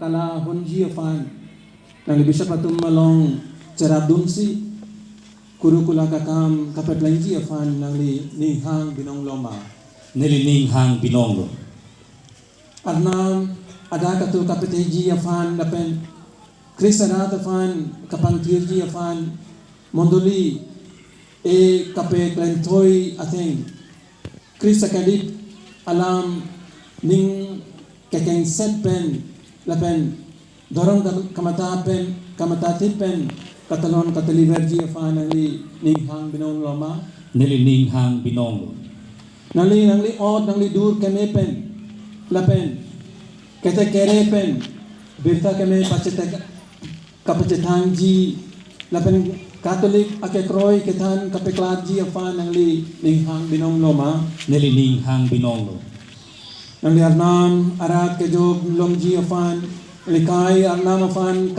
kala honji afan nang bisa patum malong ceradunsi kurukula kakam kapetlanji afan nang li ninghang binong loma Nilining hang binonglo. arnam ada katu kapeteji afan dapen Kristana afan kapantirji afan mondoli e kape klentoi ateng Krista kadip alam ning kekeng set pen lapen dorong kamata tipen katalon kataliverji afan nangli ning hang binong loma Nilining hang binonglo. nangli od nangli dur keme pen lapen kete kere pen birta keme pacete kapacetangji lapen Katolik ake kroy ketan kapekladji afan nangli ning hang binong loma Nilining hang binonglo. nang arnam arat ke jog lomji afan likai arnam afan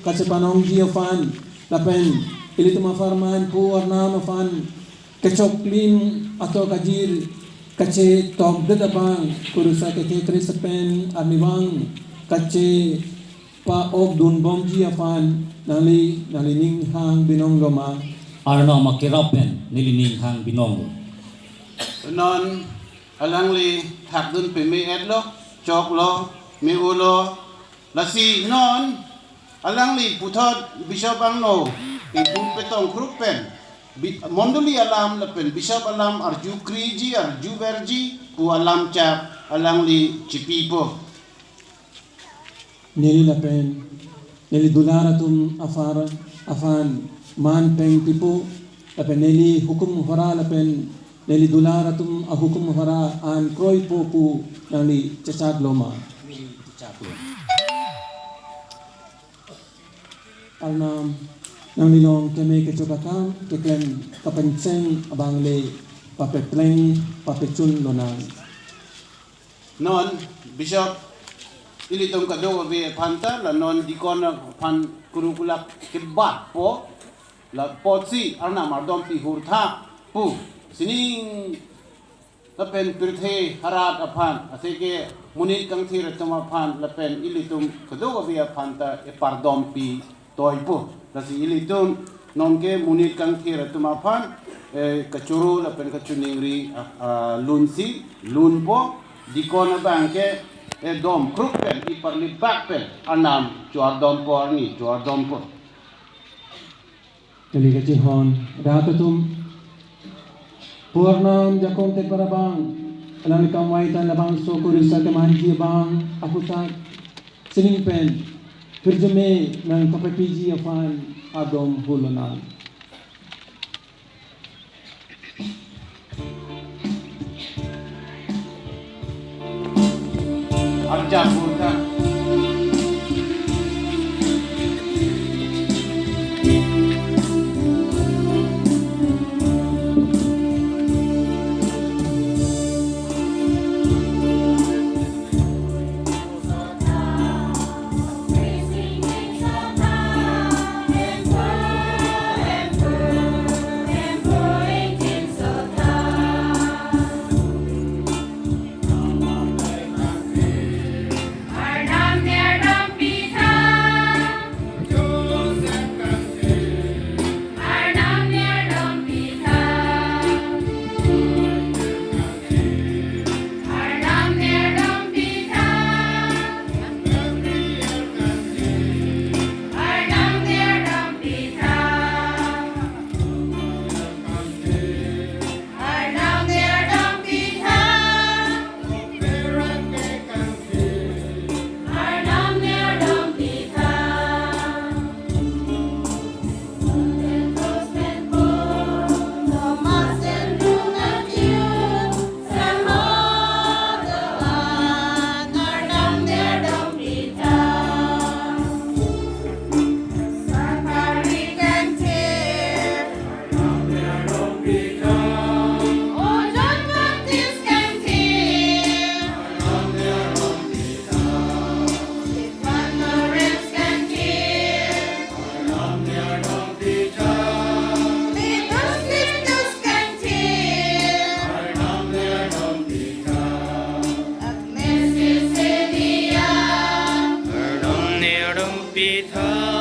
kacepanongji afan lapen ilituma farman pu arnam afan kecoklim atau kajir kace tok dedabang kurusa ke krisepen arniwang kace pa ok dun bomji afan nali ning hang binong loma Arno makirapen nilining hang binonglo. Non alangli hakdun pe me edlo choklo me ulo lasi non alangli putot bishop angno ipun petong krupen mondoli alam lapen bishop alam arju kriji arju verji pu alam chap alangli chipipo nili lapen nili dularatum afan man peng pipu lapen nili hukum hora lapen nili dularatum hukum hora an kroy pu nali cecad loma alnam nang nilong keme kecokakam keklen kapenceng abang le papepleng papecun lonang non bishop ilitong kado be panta la non dikona pan kurukula kebat po la potsi arna mardom pi hurtha pu sining lapen pirthe harat apan aseke munit kang thir tama pan lapen ilitum kado be panta e pardom pi toipo lasi ilitum nonke munit kang thir tama pan kacuru lapen kacuningri lunsi lunpo dikona bangke dom krupen iparli bakpen anam juar dom po arni juar dom po Kali kecihon datatum purnam jakong te parabang alam kamai tan labang so kurisa ke manji bang aku tak sining pen firjeme nang kapapiji afan adom hulunan arja purta ปีเธอ